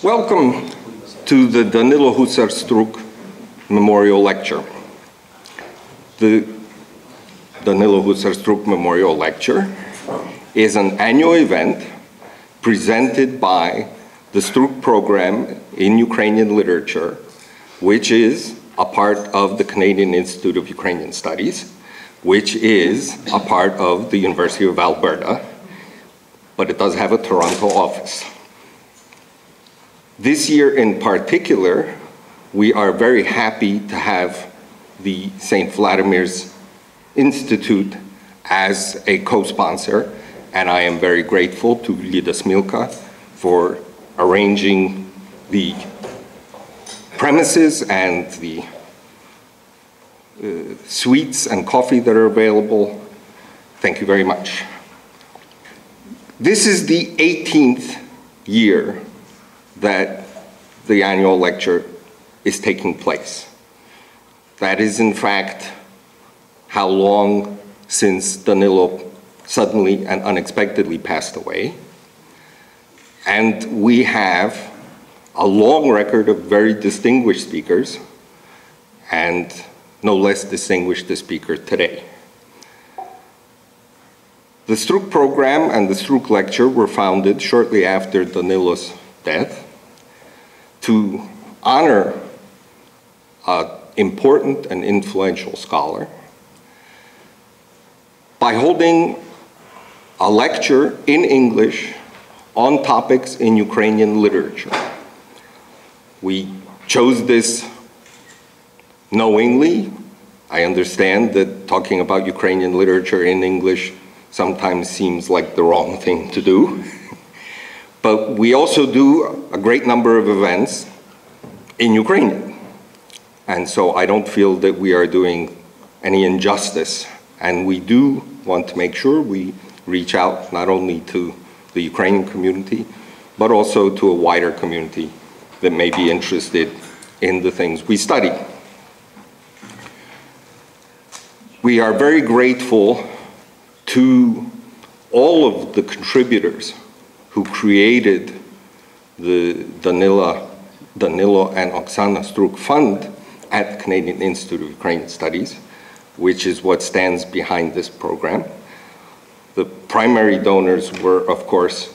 Welcome to the Danylo Husar Struk Memorial Lecture. The Danylo Husar Struk Memorial Lecture is an annual event presented by the Struk program in Ukrainian literature, which is a part of the Canadian Institute of Ukrainian Studies, which is a part of the University of Alberta, but it does have a Toronto office. This year in particular, we are very happy to have the St. Vladimir's Institute as a co-sponsor, and I am very grateful to Lida Smilka for arranging the premises and the sweets and coffee that are available. Thank you very much. This is the 18th year that the annual lecture is taking place. That is, in fact, how long since Danylo suddenly and unexpectedly passed away. And we have a long record of very distinguished speakers, and no less distinguished the speaker today. The Struk program and the Struk lecture were founded shortly after Danylo's death to honor an important and influential scholar by holding a lecture in English on topics in Ukrainian literature. We chose this knowingly. I understand that talking about Ukrainian literature in English sometimes seems like the wrong thing to do. But we also do a great number of events in Ukrainian. And so I don't feel that we are doing any injustice. And we do want to make sure we reach out not only to the Ukrainian community, but also to a wider community that may be interested in the things we study. We are very grateful to all of the contributors who created the Danylo and Oksana Struk Fund at the Canadian Institute of Ukrainian Studies, which is what stands behind this program. The primary donors were, of course,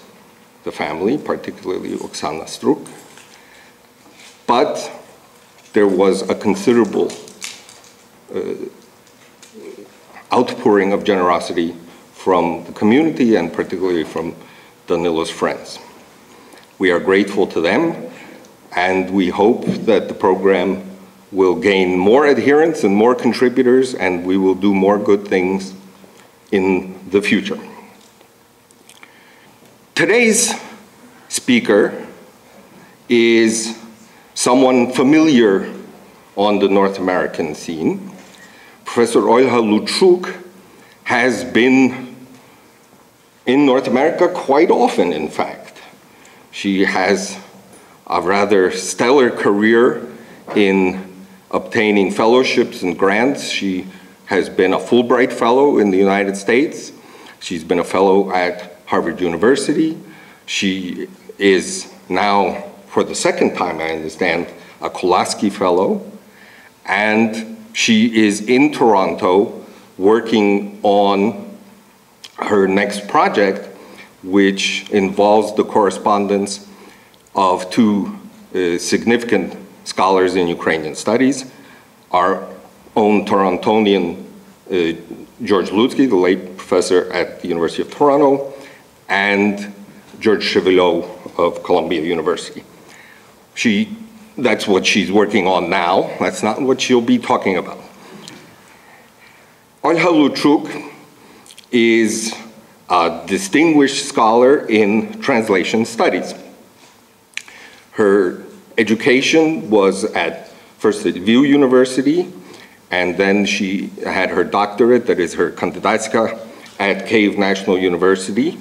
the family, particularly Oksana Struk, but there was a considerable outpouring of generosity from the community and particularly from Danylo's friends. We are grateful to them, and we hope that the program will gain more adherents and more contributors, and we will do more good things in the future. Today's speaker is someone familiar on the North American scene. Professor Olha Luchuk has been in North America quite often, in fact. She has a rather stellar career in obtaining fellowships and grants. She has been a Fulbright Fellow in the United States. She's been a fellow at Harvard University. She is now, for the second time, I understand, a Kolaski Fellow. And she is in Toronto working on her next project, which involves the correspondence of two significant scholars in Ukrainian studies, our own Torontonian George Lutsky, the late professor at the University of Toronto, and George Chevilot of Columbia University. That's what she's working on now. That's not what she'll be talking about. Olha Luchuk is a distinguished scholar in translation studies. Her education was first at Lviv University, and then she had her doctorate, that is her kandidatska, at Kyiv National University.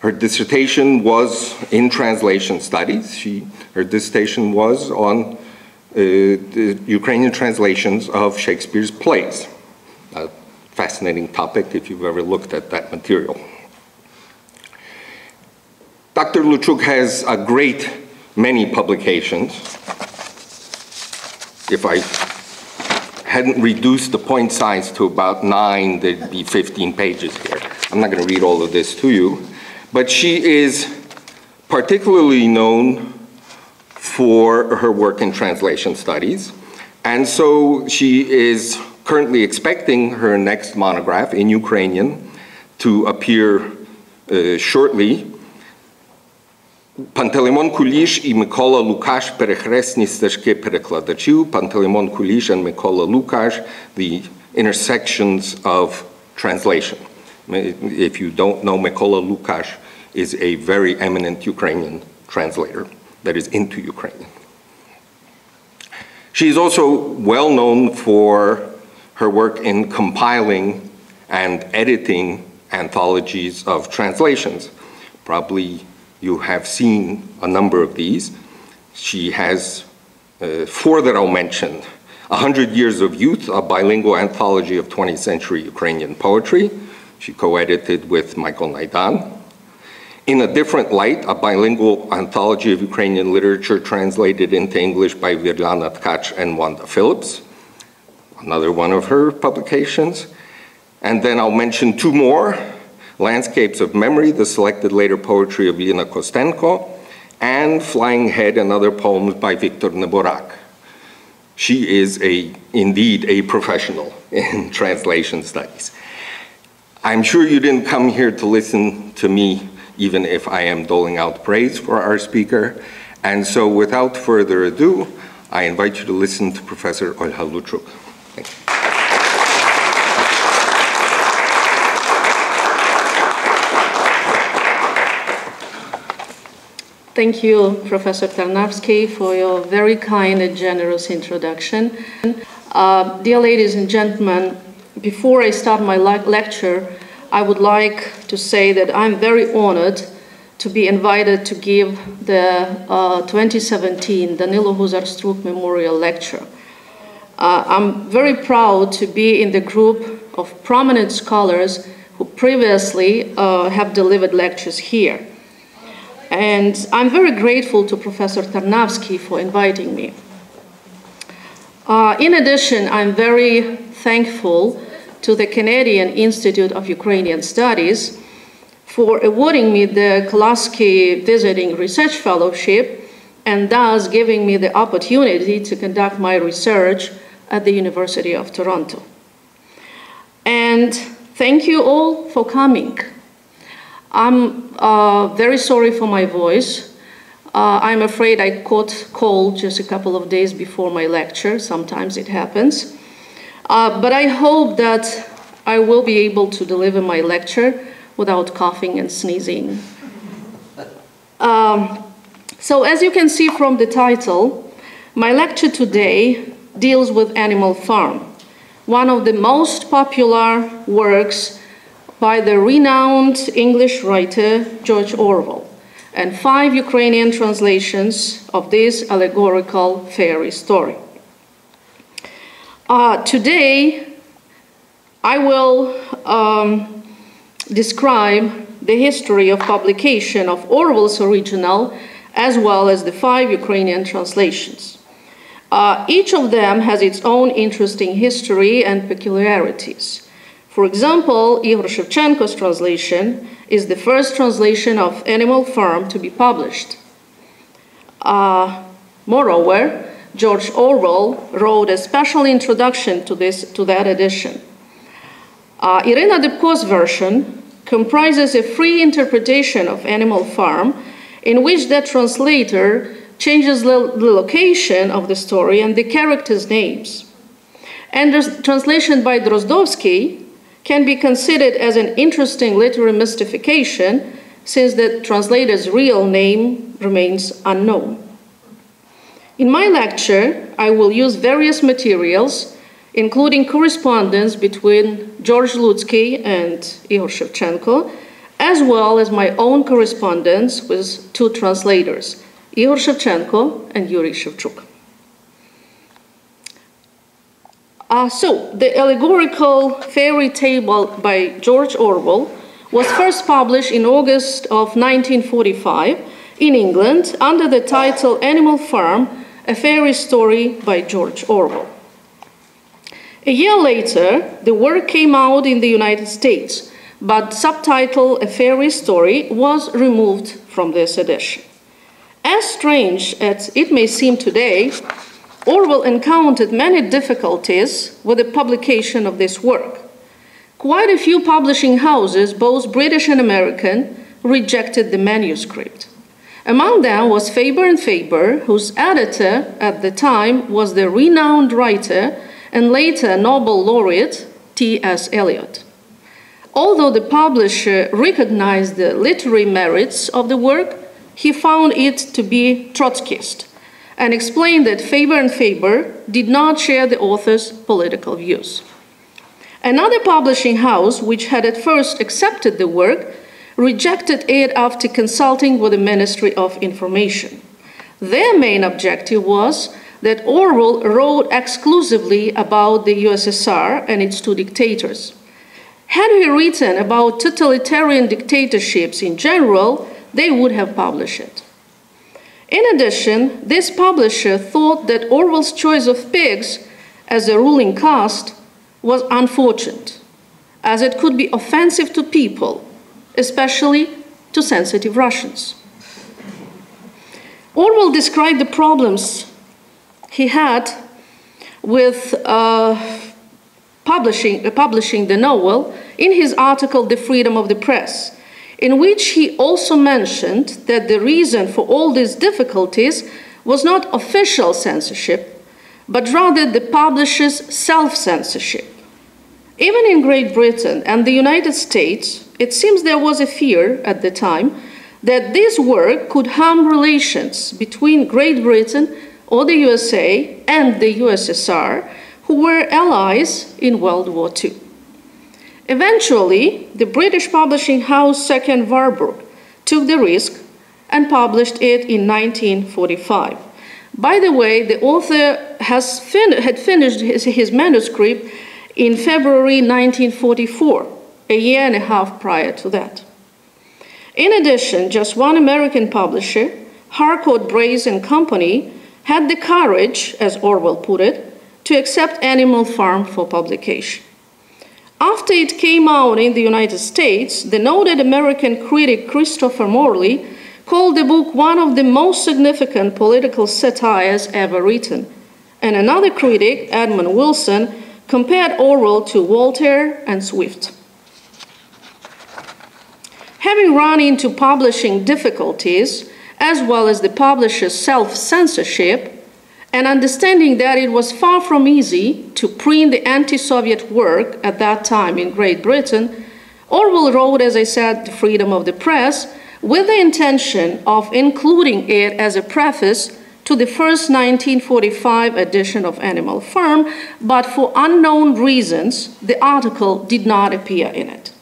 Her dissertation was in translation studies. Her dissertation was on the Ukrainian translations of Shakespeare's plays. A fascinating topic if you've ever looked at that material. Dr. Luchuk has a great many publications. If I hadn't reduced the point size to about 9, there'd be 15 pages here. I'm not going to read all of this to you. But she is particularly known for her work in translation studies. And so she is currently expecting her next monograph in Ukrainian to appear shortly. Пантелеймон Куліш і Микола Лукаш перехресні стежки перекладачів. Пантелеймон Куліш and Микола Лукаш, the intersections of translation. If you don't know, Mikola Lukash is a very eminent Ukrainian translator that is into Ukrainian. She is also well known for her work in compiling and editing anthologies of translations. Probably you have seen a number of these. She has 4 that I'll mention. 100 Years of Youth, a bilingual anthology of 20th century Ukrainian poetry. She co-edited with Michael Naidan. In a Different Light, a bilingual anthology of Ukrainian literature translated into English by Virlana Tkach and Wanda Phillips. Another one of her publications. And then I'll mention 2 more. Landscapes of Memory, the selected later poetry of Lina Kostenko, and Flying Head and Other Poems by Viktor Neborak. She is indeed a professional in translation studies. I'm sure you didn't come here to listen to me, even if I am doling out praise for our speaker. And so without further ado, I invite you to listen to Professor Olha Luchuk. Thank you. Thank you, Professor Tarnawsky, for your very kind and generous introduction. Dear ladies and gentlemen, before I start my lecture, I would like to say that I'm very honored to be invited to give the 2017 Danylo Husar Struk Memorial Lecture. I'm very proud to be in the group of prominent scholars who previously have delivered lectures here. And I'm very grateful to Professor Tarnawsky for inviting me. In addition, I'm very thankful to the Canadian Institute of Ukrainian Studies for awarding me the Tarnawsky Visiting Research Fellowship and thus giving me the opportunity to conduct my research at the University of Toronto. And thank you all for coming. I'm very sorry for my voice. I'm afraid I caught cold just a couple of days before my lecture. Sometimes it happens. But I hope that I will be able to deliver my lecture without coughing and sneezing. So as you can see from the title, my lecture today deals with Animal Farm, one of the most popular works by the renowned English writer George Orwell, and 5 Ukrainian translations of this allegorical fairy story. Today, I will describe the history of publication of Orwell's original as well as the 5 Ukrainian translations. Each of them has its own interesting history and peculiarities. For example, Igor Shevchenko's translation is the first translation of Animal Farm to be published. Moreover, George Orwell wrote a special introduction to that edition. Irina Debko's version comprises a free interpretation of Animal Farm in which the translator changes the location of the story and the characters' names. And the translation by Drozdovsky can be considered as an interesting literary mystification since the translator's real name remains unknown. In my lecture, I will use various materials, including correspondence between George Lutsky and Igor Shevchenko, as well as my own correspondence with 2 translators, Igor Shevchenko and Yuri Shevchuk. So, the allegorical fairy tale by George Orwell was first published in August of 1945 in England under the title Animal Farm, A Fairy Story by George Orwell. A year later, the work came out in the United States, but subtitle A Fairy Story was removed from this edition. As strange as it may seem today, Orwell encountered many difficulties with the publication of this work. Quite a few publishing houses, both British and American, rejected the manuscript. Among them was Faber & Faber, whose editor at the time was the renowned writer and later Nobel laureate T.S. Eliot. Although the publisher recognized the literary merits of the work, he found it to be Trotskyist and explained that Faber & Faber did not share the author's political views. Another publishing house, which had at first accepted the work, rejected it after consulting with the Ministry of Information. Their main objective was that Orwell wrote exclusively about the USSR and its two dictators. Had he written about totalitarian dictatorships in general, they would have published it. In addition, this publisher thought that Orwell's choice of pigs as a ruling caste was unfortunate, as it could be offensive to people, especially to sensitive Russians. Orwell described the problems he had with publishing the novel in his article, The Freedom of the Press, in which he also mentioned that the reason for all these difficulties was not official censorship, but rather the publisher's self-censorship. Even in Great Britain and the United States, it seems there was a fear at the time that this work could harm relations between Great Britain or the USA and the USSR, who were allies in World War II. Eventually, the British publishing house Second Warburg took the risk and published it in 1945. By the way, the author had finished his manuscript in February 1944, a year and a half prior to that. In addition, just one American publisher, Harcourt, Brace and Company, had the courage, as Orwell put it, to accept Animal Farm for publication. After it came out in the United States, the noted American critic Christopher Morley called the book one of the most significant political satires ever written, and another critic, Edmund Wilson, compared Orwell to Voltaire and Swift. Having run into publishing difficulties, as well as the publisher's self-censorship, and understanding that it was far from easy to print the anti-Soviet work at that time in Great Britain, Orwell wrote, as I said, The Freedom of the Press, with the intention of including it as a preface to the first 1945 edition of Animal Farm, but for unknown reasons, the article did not appear in it.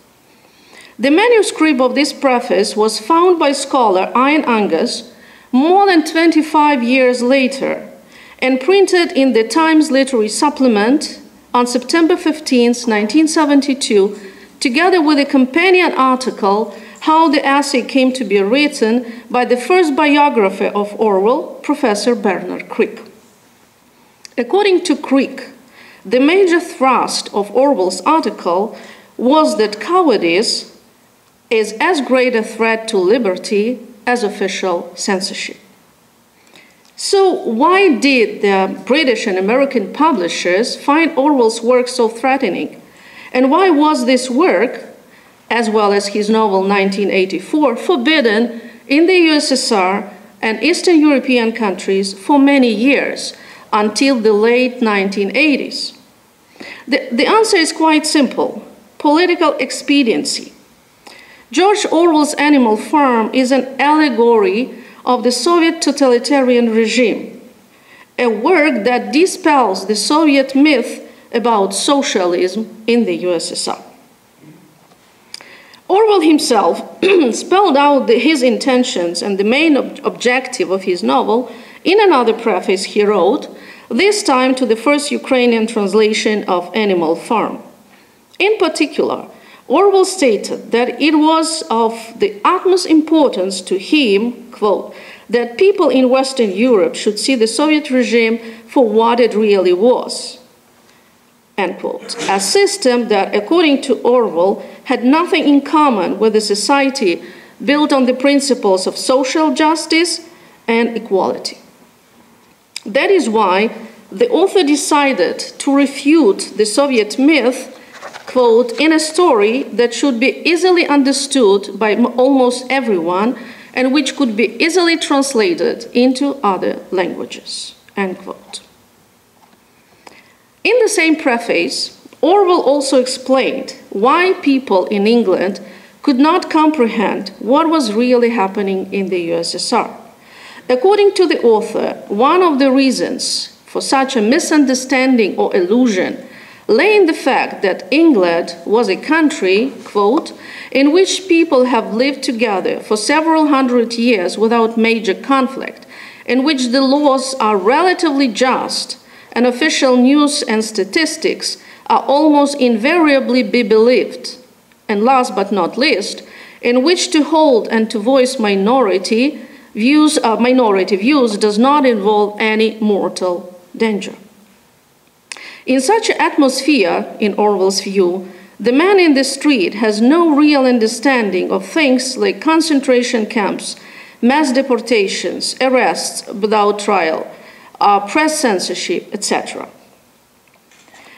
The manuscript of this preface was found by scholar Ian Angus more than 25 years later and printed in the Times Literary Supplement on September 15, 1972, together with a companion article, How the Essay Came to be Written, by the first biographer of Orwell, Professor Bernard Crick. According to Crick, the major thrust of Orwell's article was that cowardice is as great a threat to liberty as official censorship. So why did the British and American publishers find Orwell's work so threatening? And why was this work, as well as his novel 1984, forbidden in the USSR and Eastern European countries for many years, until the late 1980s? The answer is quite simple: political expediency. George Orwell's Animal Farm is an allegory of the Soviet totalitarian regime, a work that dispels the Soviet myth about socialism in the USSR. Orwell himself spelled out his intentions and the main objective of his novel in another preface he wrote, this time to the first Ukrainian translation of Animal Farm. In particular, Orwell stated that it was of the utmost importance to him, quote, that people in Western Europe should see the Soviet regime for what it really was, end quote. A system that, according to Orwell, had nothing in common with a society built on the principles of social justice and equality. That is why the author decided to refute the Soviet myth, quote, in a story that should be easily understood by almost everyone and which could be easily translated into other languages, end quote. In the same preface, Orwell also explained why people in England could not comprehend what was really happening in the USSR. According to the author, one of the reasons for such a misunderstanding or illusion lay in the fact that England was a country, quote, in which people have lived together for several hundred years without major conflict, in which the laws are relatively just, and official news and statistics are almost invariably be believed, and last but not least, in which to hold and to voice minority views does not involve any mortal danger. In such an atmosphere, in Orwell's view, the man in the street has no real understanding of things like concentration camps, mass deportations, arrests without trial, press censorship, etc.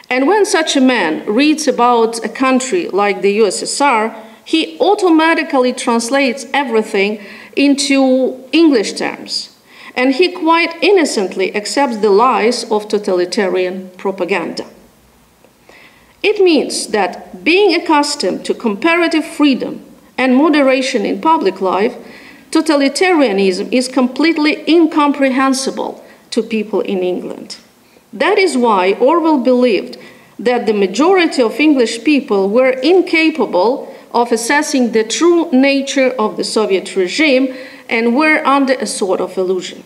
And when such a man reads about a country like the USSR, he automatically translates everything into English terms, and he quite innocently accepts the lies of totalitarian propaganda. It means that being accustomed to comparative freedom and moderation in public life, totalitarianism is completely incomprehensible to people in England. That is why Orwell believed that the majority of English people were incapable of assessing the true nature of the Soviet regime and were under a sort of illusion.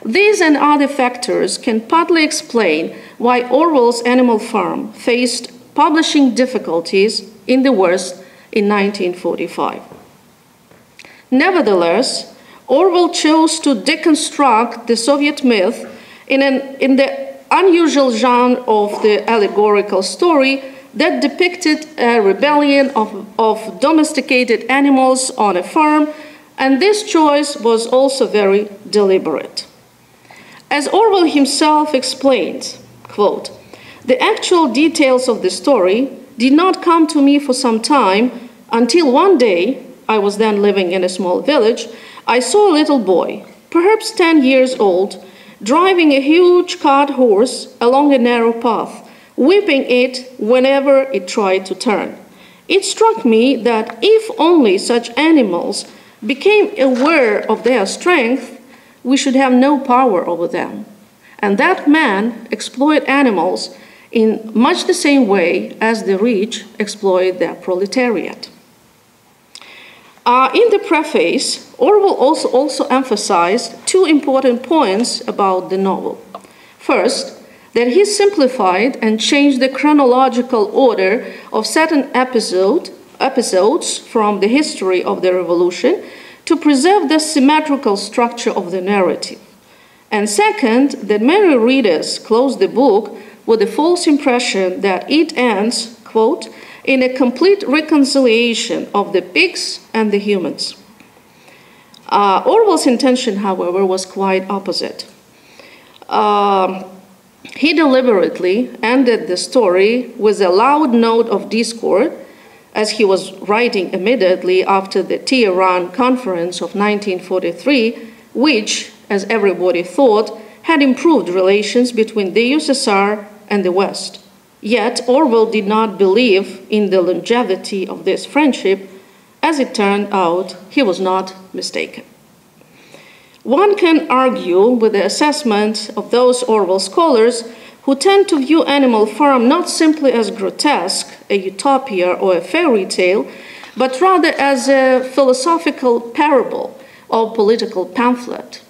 These and other factors can partly explain why Orwell's Animal Farm faced publishing difficulties in the West in 1945. Nevertheless, Orwell chose to deconstruct the Soviet myth in the unusual genre of the allegorical story that depicted a rebellion of domesticated animals on a farm, and this choice was also very deliberate. As Orwell himself explained, quote, the actual details of the story did not come to me for some time until one day, I was then living in a small village, I saw a little boy, perhaps 10 years old, driving a huge cart horse along a narrow path, whipping it whenever it tried to turn. It struck me that if only such animals became aware of their strength, we should have no power over them. And that man exploited animals in much the same way as the rich exploit their proletariat. In the preface, Orwell also emphasized two important points about the novel. First, that he simplified and changed the chronological order of certain episodes from the history of the revolution to preserve the symmetrical structure of the narrative. And second, that many readers close the book with the false impression that it ends, quote, in a complete reconciliation of the pigs and the humans. Orwell's intention, however, was quite opposite. He deliberately ended the story with a loud note of discord, as he was writing immediately after the Tehran Conference of 1943, which, as everybody thought, had improved relations between the USSR and the West. Yet Orwell did not believe in the longevity of this friendship. As it turned out, he was not mistaken. One can argue with the assessment of those Orwell scholars who tend to view Animal Farm not simply as grotesque, a utopia or a fairy tale, but rather as a philosophical parable or political pamphlet.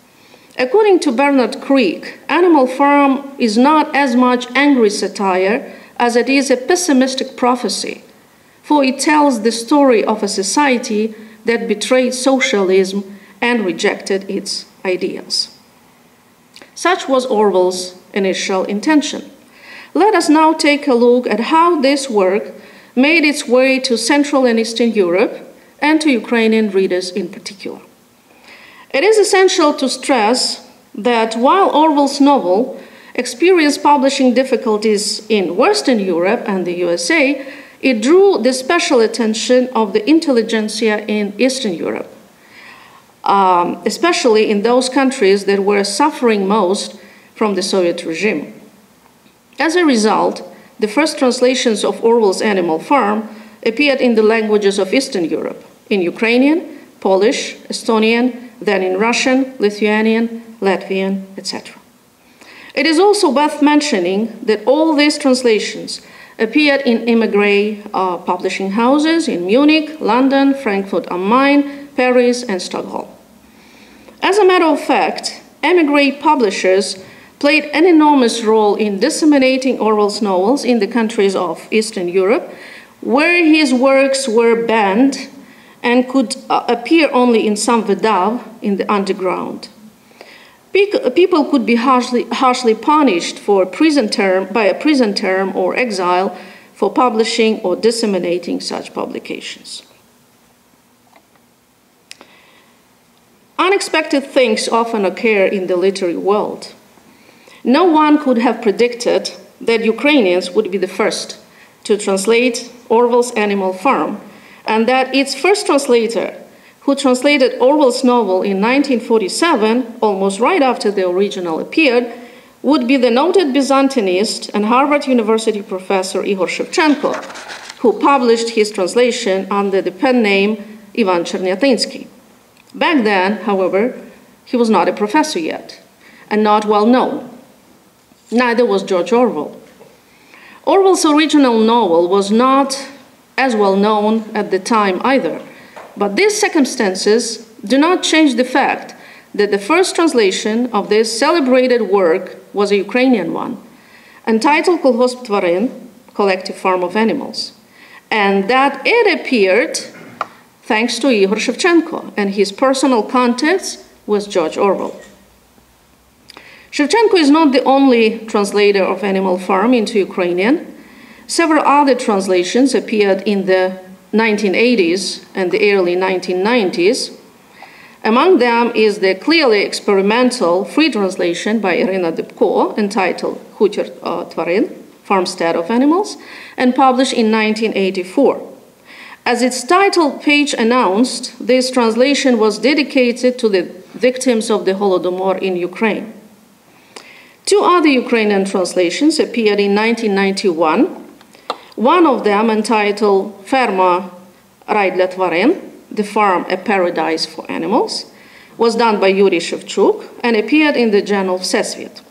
According to Bernard Crick, Animal Farm is not as much angry satire as it is a pessimistic prophecy. for it tells the story of a society that betrayed socialism and rejected its ideals. Such was Orwell's initial intention. Let us now take a look at how this work made its way to Central and Eastern Europe and to Ukrainian readers in particular. It is essential to stress that while Orwell's novel experienced publishing difficulties in Western Europe and the USA, it drew the special attention of the intelligentsia in Eastern Europe, especially in those countries that were suffering most from the Soviet regime. As a result, the first translations of Orwell's Animal Farm appeared in the languages of Eastern Europe, in Ukrainian, Polish, Estonian, then in Russian, Lithuanian, Latvian, etc. It is also worth mentioning that all these translations appeared in émigré publishing houses in Munich, London, Frankfurt am Main, Paris, and Stockholm. As a matter of fact, émigré publishers played an enormous role in disseminating Orwell's novels in the countries of Eastern Europe, where his works were banned and could appear only in some vedav in the underground. People could be harshly punished for by a prison term or exile for publishing or disseminating such publications. Unexpected things often occur in the literary world. No one could have predicted that Ukrainians would be the first to translate Orwell's Animal Farm, and that its first translator, who translated Orwell's novel in 1947, almost right after the original appeared, would be the noted Byzantinist and Harvard University professor Igor Shevchenko, who published his translation under the pen name Ivan Chernyatinsky. Back then, however, he was not a professor yet, and not well known. Neither was George Orwell. Orwell's original novel was not as well known at the time either, but these circumstances do not change the fact that the first translation of this celebrated work was a Ukrainian one, entitled Kolhosp Tvarin, Collective Farm of Animals, and that it appeared thanks to Igor Shevchenko and his personal contacts with George Orwell. Shevchenko is not the only translator of Animal Farm into Ukrainian. Several other translations appeared in the 1980s and the early 1990s. Among them is the clearly experimental free translation by Irina Dybko entitled Hutir Tvarin, Farmstead of Animals, and published in 1984. As its title page announced, this translation was dedicated to the victims of the Holodomor in Ukraine. Two other Ukrainian translations appeared in 1991. One of them, entitled Ferma Rai dla Tvarin, The Farm, a Paradise for Animals, was done by Yuri Shevchuk and appeared in the journal Всесвіт.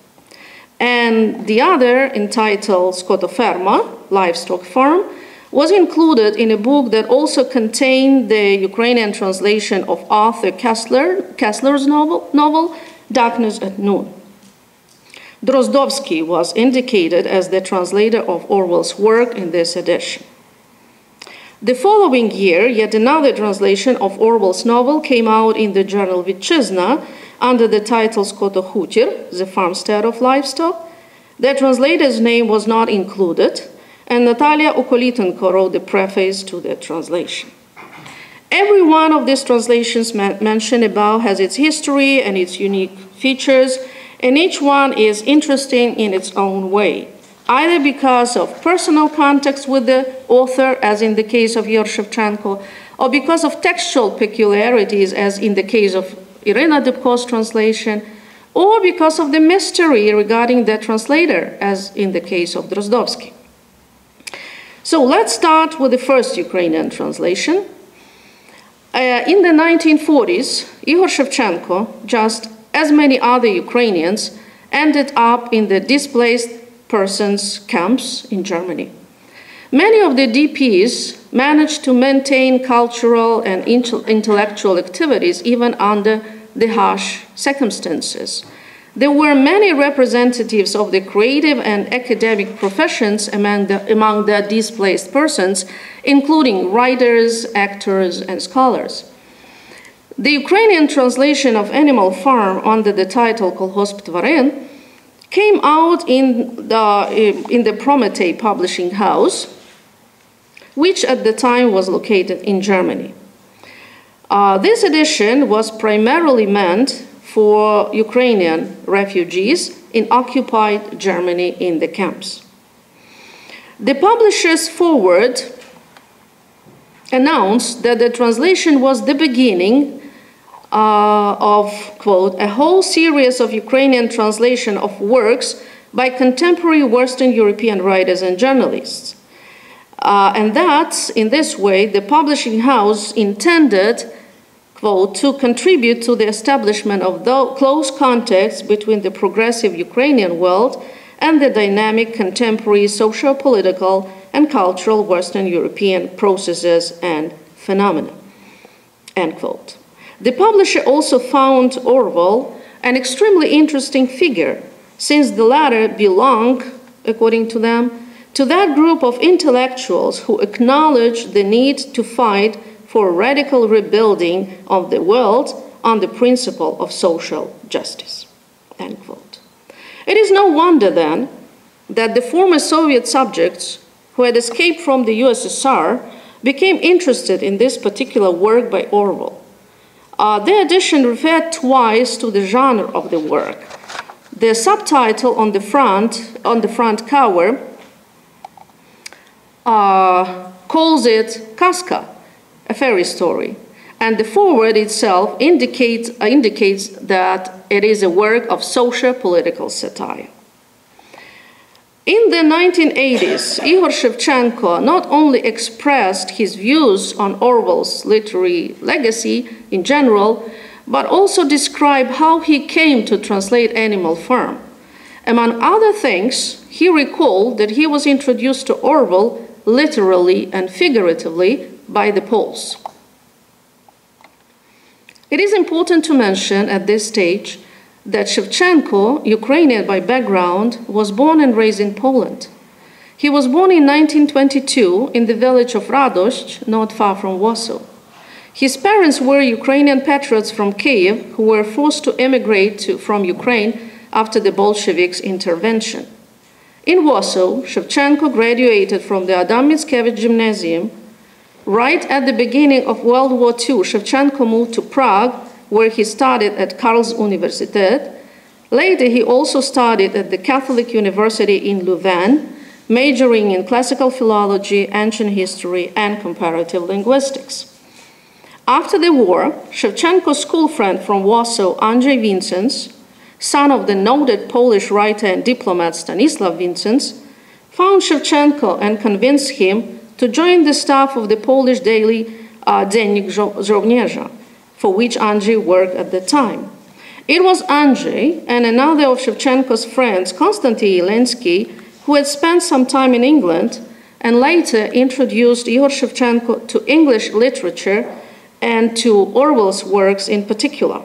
And the other, entitled Skotoferma, Livestock Farm, was included in a book that also contained the Ukrainian translation of Arthur Kessler's novel Darkness at Noon. Drozdovsky was indicated as the translator of Orwell's work in this edition. The following year, yet another translation of Orwell's novel came out in the journal Vitchizna under the title Skotohutir, The Farmstead of Livestock. The translator's name was not included, and Natalia Okolitenko wrote the preface to the translation. Every one of these translations mentioned above has its history and its unique features, and each one is interesting in its own way, either because of personal context with the author, as in the case of Igor Shevchenko, or because of textual peculiarities, as in the case of Irina Dybko's translation, or because of the mystery regarding the translator, as in the case of Drozdovsky. So let's start with the first Ukrainian translation. In the 1940s, Igor Shevchenko, just as many other Ukrainians, ended up in the displaced persons camps in Germany. Many of the DPs managed to maintain cultural and intellectual activities even under the harsh circumstances. There were many representatives of the creative and academic professions among the displaced persons, including writers, actors, and scholars. The Ukrainian translation of Animal Farm under the title Kolhosp Tvarin came out in the Prometei Publishing House, which at the time was located in Germany. This edition was primarily meant for Ukrainian refugees in occupied Germany in the camps. The publisher's foreword announced that the translation was the beginning of, quote, a whole series of Ukrainian translation of works by contemporary Western European writers and journalists. And that, in this way, the publishing house intended, quote, to contribute to the establishment of the close contacts between the progressive Ukrainian world and the dynamic contemporary socio-political and cultural Western European processes and phenomena, end quote. The publisher also found Orwell an extremely interesting figure, since the latter belonged, according to them, to that group of intellectuals who acknowledged the need to fight for radical rebuilding of the world on the principle of social justice, end quote. It is no wonder, then, that the former Soviet subjects who had escaped from the USSR became interested in this particular work by Orwell. The edition referred twice to the genre of the work. The subtitle on the front cover calls it Kaska, a fairy story, and the foreword itself indicates that it is a work of socio-political satire. In the 1980s, Igor Shevchenko not only expressed his views on Orwell's literary legacy in general, but also described how he came to translate Animal Farm. Among other things, he recalled that he was introduced to Orwell literally and figuratively by the Poles. It is important to mention at this stage that Shevchenko, Ukrainian by background, was born and raised in Poland. He was born in 1922 in the village of Radość, not far from Warsaw. His parents were Ukrainian patriots from Kiev who were forced to emigrate from Ukraine after the Bolsheviks' intervention. In Warsaw, Shevchenko graduated from the Adam Mickiewicz Gymnasium. Right at the beginning of World War II, Shevchenko moved to Prague, where he studied at Karl's Universitet. Later, he also studied at the Catholic University in Lviv, majoring in classical philology, ancient history, and comparative linguistics. After the war, Shevchenko's school friend from Warsaw, Andrzej Vincents, son of the noted Polish writer and diplomat Stanisław Vincents, found Shevchenko and convinced him to join the staff of the Polish daily Dziennik Żołnierza, for which Andrzej worked at the time. It was Andrzej and another of Shevchenko's friends, Konstantin Jelensky, who had spent some time in England and later introduced Igor Shevchenko to English literature and to Orwell's works in particular.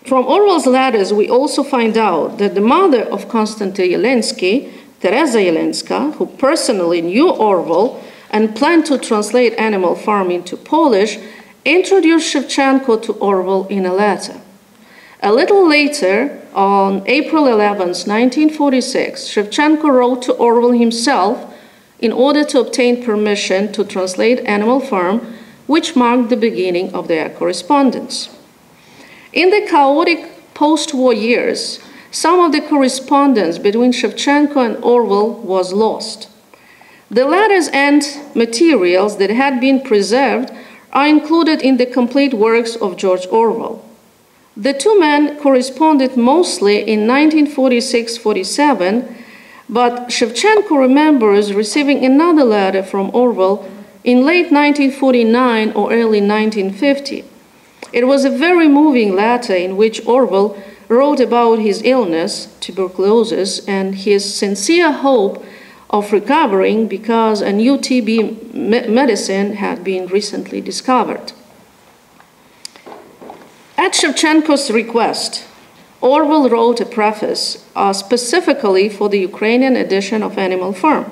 From Orwell's letters, we also find out that the mother of Konstantin Jelensky, Teresa Jelenska, who personally knew Orwell and planned to translate Animal Farm into Polish, introduced Shevchenko to Orwell in a letter. A little later, on April 11, 1946, Shevchenko wrote to Orwell himself in order to obtain permission to translate Animal Farm, which marked the beginning of their correspondence. In the chaotic post-war years, some of the correspondence between Shevchenko and Orwell was lost. The letters and materials that had been preserved are included in the complete works of George Orwell. The two men corresponded mostly in 1946-47, but Shevchenko remembers receiving another letter from Orwell in late 1949 or early 1950. It was a very moving letter in which Orwell wrote about his illness, tuberculosis, and his sincere hope of recovering because a new TB medicine had been recently discovered. At Shevchenko's request, Orwell wrote a preface specifically for the Ukrainian edition of Animal Farm.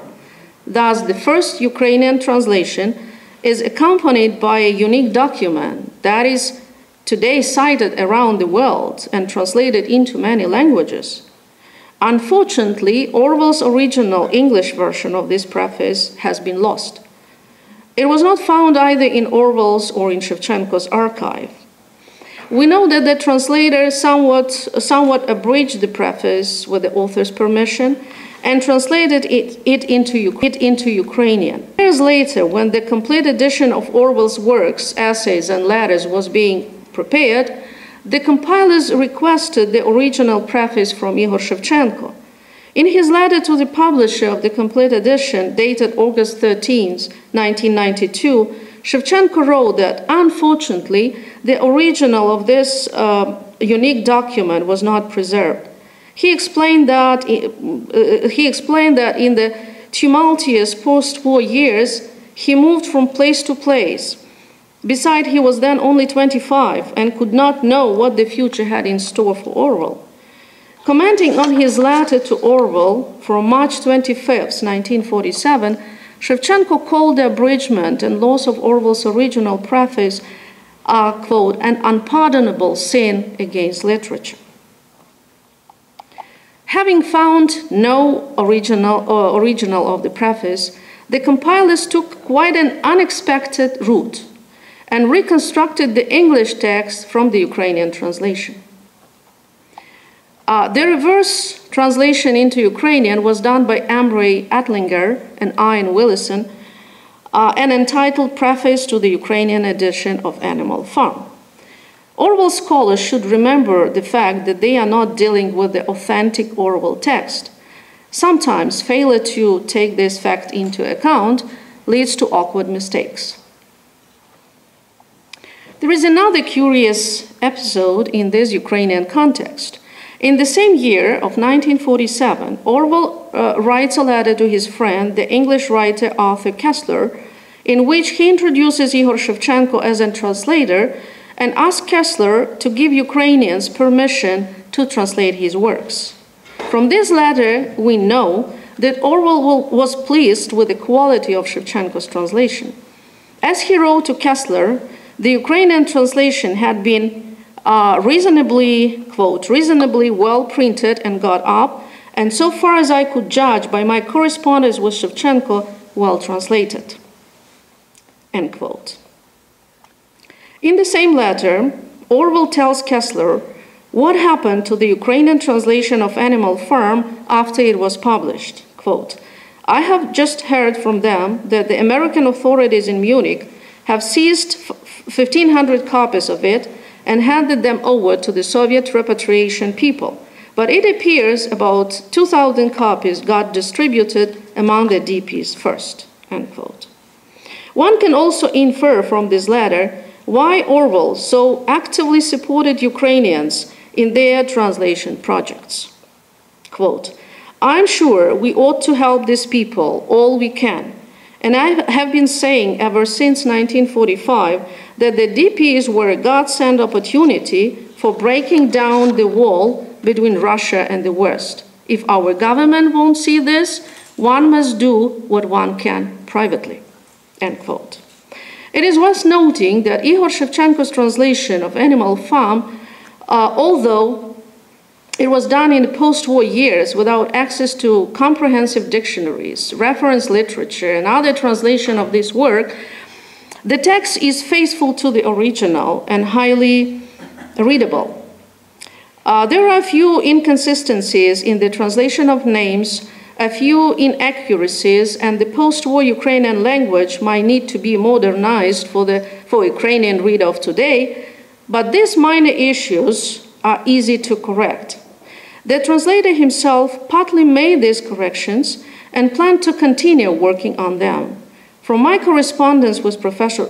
Thus, the first Ukrainian translation is accompanied by a unique document that is today cited around the world and translated into many languages. Unfortunately, Orwell's original English version of this preface has been lost. It was not found either in Orwell's or in Shevchenko's archive. We know that the translator somewhat abridged the preface with the author's permission and translated it into Ukrainian. Years later, when the complete edition of Orwell's works, essays, and letters was being prepared, the compilers requested the original preface from Igor Shevchenko. In his letter to the publisher of the complete edition, dated August 13, 1992, Shevchenko wrote that, unfortunately, the original of this unique document was not preserved. He explained that in the tumultuous post-war years, he moved from place to place. Besides, he was then only 25 and could not know what the future had in store for Orwell. Commenting on his letter to Orwell from March 25, 1947, Shevchenko called the abridgment and loss of Orwell's original preface, quote, an unpardonable sin against literature. Having found no original of the preface, the compilers took quite an unexpected route and reconstructed the English text from the Ukrainian translation. The reverse translation into Ukrainian was done by Ambry Atlinger and Ian Willison, and entitled Preface to the Ukrainian edition of Animal Farm. Orwell scholars should remember the fact that they are not dealing with the authentic Orwell text. Sometimes failure to take this fact into account leads to awkward mistakes. There is another curious episode in this Ukrainian context. In the same year of 1947, Orwell writes a letter to his friend, the English writer Arthur Koestler, in which he introduces Igor Shevchenko as a translator and asks Koestler to give Ukrainians permission to translate his works. From this letter, we know that Orwell was pleased with the quality of Shevchenko's translation. As he wrote to Koestler, the Ukrainian translation had been reasonably, quote, reasonably well printed and got up, and so far as I could judge by my correspondence with Shevchenko, well translated, end quote. In the same letter, Orwell tells Koestler what happened to the Ukrainian translation of Animal Farm after it was published. Quote, I have just heard from them that the American authorities in Munich have seized 1,500 copies of it and handed them over to the Soviet repatriation people. But it appears about 2,000 copies got distributed among the DPs first, end quote. One can also infer from this letter why Orwell so actively supported Ukrainians in their translation projects. Quote, I'm sure we ought to help these people all we can. And I have been saying ever since 1945 that the DPs were a God-sent opportunity for breaking down the wall between Russia and the West. If our government won't see this, one must do what one can privately, end quote. It is worth noting that Igor Shevchenko's translation of Animal Farm, although it was done in the post-war years without access to comprehensive dictionaries, reference literature, and other translation of this work, the text is faithful to the original and highly readable. There are a few inconsistencies in the translation of names, a few inaccuracies, and the post-war Ukrainian language might need to be modernized for Ukrainian reader of today, but these minor issues are easy to correct. The translator himself partly made these corrections and planned to continue working on them. From my correspondence with Professor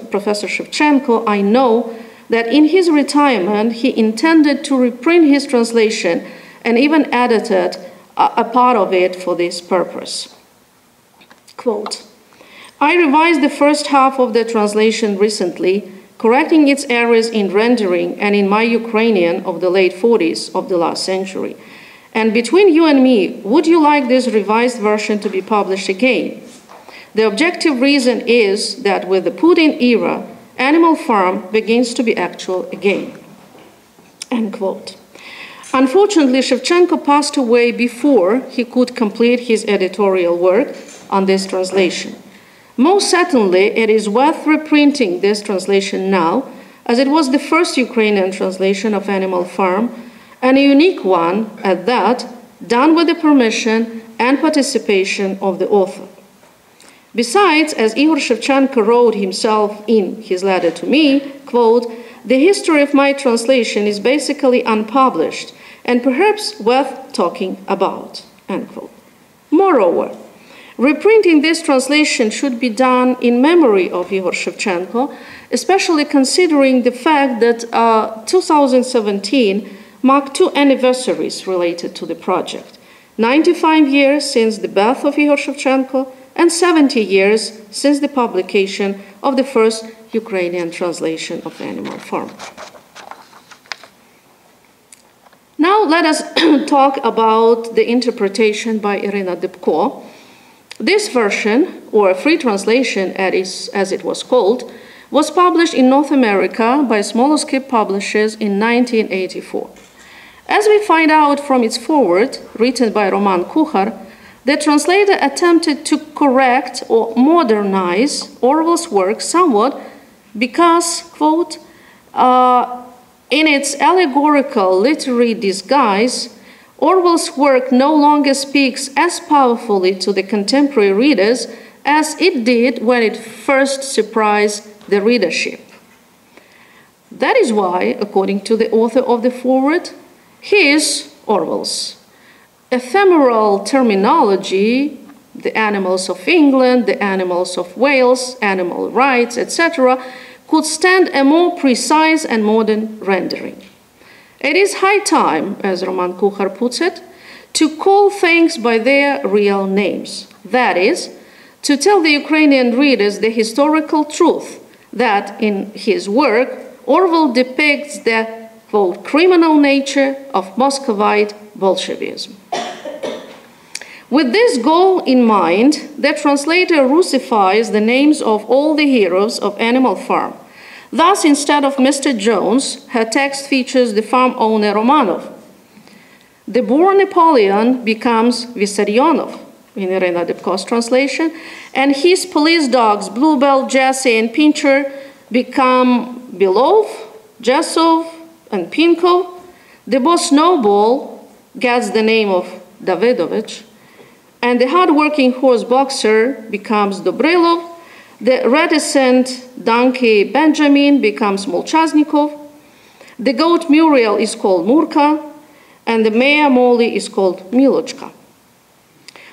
Shevchenko, I know that in his retirement, he intended to reprint his translation and even edited a part of it for this purpose. Quote, I revised the first half of the translation recently, correcting its errors in rendering and in my Ukrainian of the late 40s of the last century. And between you and me, would you like this revised version to be published again? The objective reason is that with the Putin era, Animal Farm begins to be actual again. End quote. Unfortunately, Shevchenko passed away before he could complete his editorial work on this translation. Most certainly, it is worth reprinting this translation now, as it was the first Ukrainian translation of Animal Farm, and a unique one at that, done with the permission and participation of the author. Besides, as Igor Shevchenko wrote himself in his letter to me, quote, the history of my translation is basically unpublished and perhaps worth talking about, end quote. Moreover, reprinting this translation should be done in memory of Igor Shevchenko, especially considering the fact that 2017 marked 2 anniversaries related to the project. 95 years since the birth of Igor Shevchenko and 70 years since the publication of the first Ukrainian translation of Animal Farm. Now let us talk about the interpretation by Irina Dybko. This version, or free translation as it was called, was published in North America by Smolosky Publishers in 1984. As we find out from its foreword, written by Roman Kuchar, the translator attempted to correct or modernize Orwell's work somewhat because, quote, in its allegorical literary disguise, Orwell's work no longer speaks as powerfully to the contemporary readers as it did when it first surprised the readership. That is why, according to the author of the foreword, his, Orwell's, ephemeral terminology, the animals of England, the animals of Wales, animal rights, etc., could stand a more precise and modern rendering. It is high time, as Roman Kuchar puts it, to call things by their real names. That is, to tell the Ukrainian readers the historical truth that in his work, Orwell depicts the, quote, criminal nature of Muscovite Bolshevism. With this goal in mind, the translator Russifies the names of all the heroes of Animal Farm. Thus, instead of Mr. Jones, her text features the farm owner Romanov. The Boer Napoleon becomes Vissarionov in Irina Dybko's translation, and his police dogs Bluebell, Jesse, and Pincher become Belov, Jesov, and Pinko. The boss Snowball gets the name of Davidovich, and the hard-working horse boxer becomes Dobrylov. The reticent donkey Benjamin becomes Molchaznikov. The goat Muriel is called Murka, and the mare Molly is called Milochka.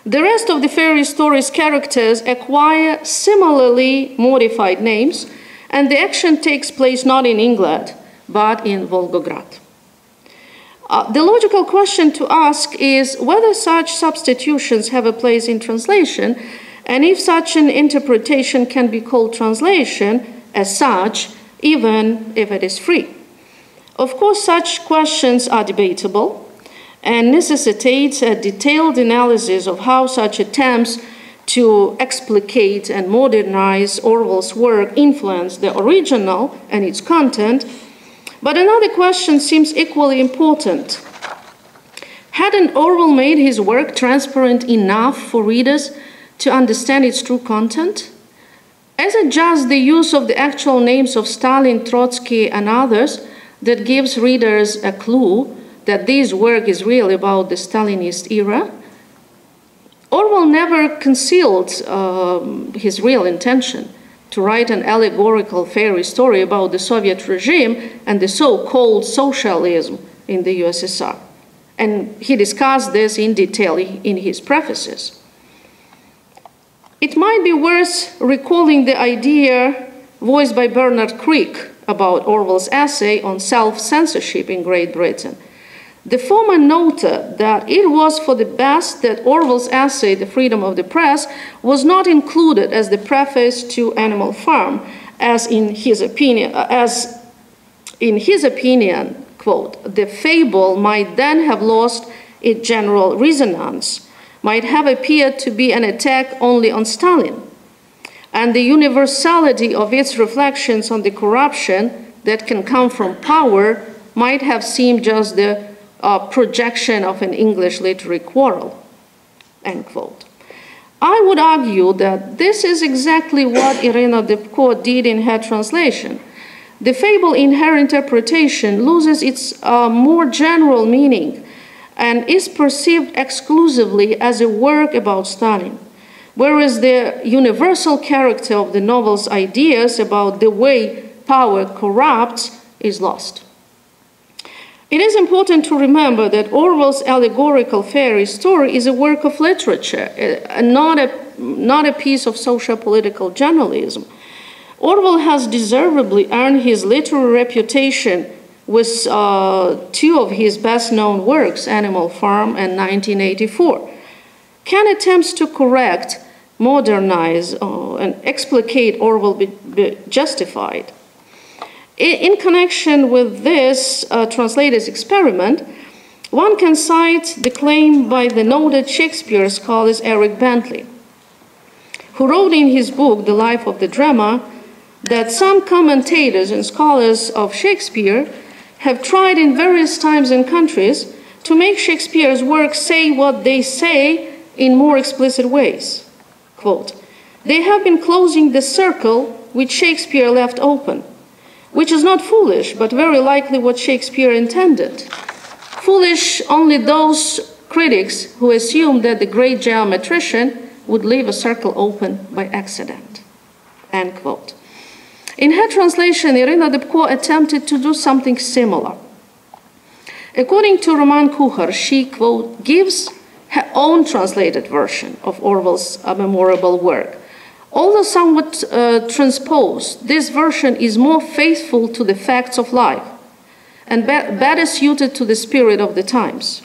The rest of the fairy story's characters acquire similarly modified names, and the action takes place not in England, but in Volgograd. The logical question to ask is whether such substitutions have a place in translation, and if such an interpretation can be called translation as such, even if it is free. Of course, such questions are debatable and necessitate a detailed analysis of how such attempts to explicate and modernize Orwell's work influence the original and its content. But another question seems equally important. Hadn't Orwell made his work transparent enough for readers to understand its true content? Is it just the use of the actual names of Stalin, Trotsky, and others that gives readers a clue that this work is really about the Stalinist era? Orwell never concealed his real intention to write an allegorical fairy story about the Soviet regime and the so-called socialism in the USSR. And he discussed this in detail in his prefaces. It might be worth recalling the idea voiced by Bernard Crick about Orwell's essay on self-censorship in Great Britain. The former noted that it was for the best that Orwell's essay, The Freedom of the Press, was not included as the preface to Animal Farm, as in his opinion, quote, the fable might then have lost its general resonance, might have appeared to be an attack only on Stalin, and the universality of its reflections on the corruption that can come from power might have seemed just the projection of an English literary quarrel, end quote. I would argue that this is exactly what Irina Dybko did in her translation. The fable in her interpretation loses its more general meaning and is perceived exclusively as a work about Stalin, whereas the universal character of the novel's ideas about the way power corrupts is lost. It is important to remember that Orwell's allegorical fairy story is a work of literature, not a piece of socio-political journalism. Orwell has deservedly earned his literary reputation with two of his best-known works, Animal Farm and 1984. Can attempts to correct, modernize, and explicate Orwell be justified? In connection with this translator's experiment, one can cite the claim by the noted Shakespeare scholar Eric Bentley, who wrote in his book, The Life of the Drama, that some commentators and scholars of Shakespeare have tried in various times and countries to make Shakespeare's work say what they say in more explicit ways. Quote, they have been closing the circle which Shakespeare left open, which is not foolish, but very likely what Shakespeare intended. Foolish only those critics who assume that the great geometrician would leave a circle open by accident, end quote. In her translation, Irina Dybko attempted to do something similar. According to Roman Kuchar, she, quote, gives her own translated version of Orwell's memorable work. Although somewhat transposed, this version is more faithful to the facts of life and better suited to the spirit of the times.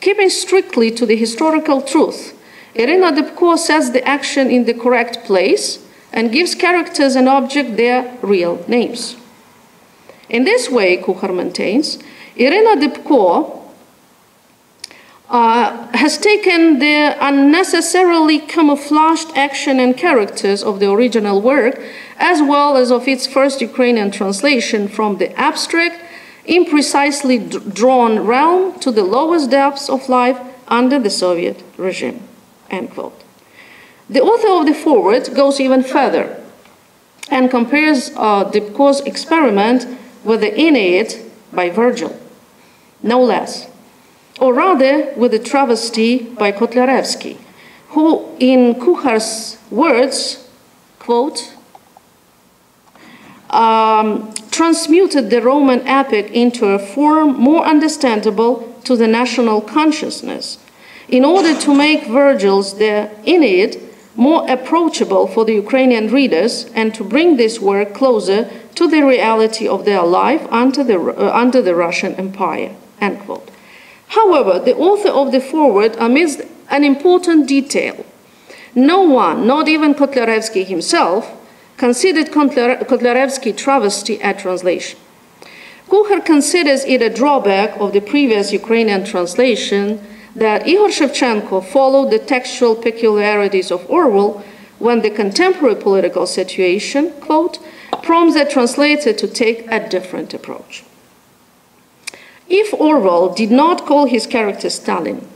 Keeping strictly to the historical truth, Irina Dybko sets the action in the correct place and gives characters and objects their real names. In this way, Kuchar maintains, Irina Dybko has taken the unnecessarily camouflaged action and characters of the original work, as well as of its first Ukrainian translation, from the abstract, imprecisely drawn realm to the lowest depths of life under the Soviet regime, end quote. The author of the foreword goes even further and compares Dybko's experiment with the Aeneid by Virgil, no less, or rather with the travesty by Kotlяревский, who, in Kuchar's words, quote, transmuted the Roman epic into a form more understandable to the national consciousness, in order to make Virgil's The Aeneid more approachable for the Ukrainian readers and to bring this work closer to the reality of their life under the Russian Empire, end quote. However, the author of the foreword omits an important detail. No one, not even Kotlяревский himself, considered Kotlяревский travesty a translation. Kuchar considers it a drawback of the previous Ukrainian translation that Ihor Shevchenko followed the textual peculiarities of Orwell when the contemporary political situation, quote, prompts the translator to take a different approach. If Orwell did not call his character Stalin,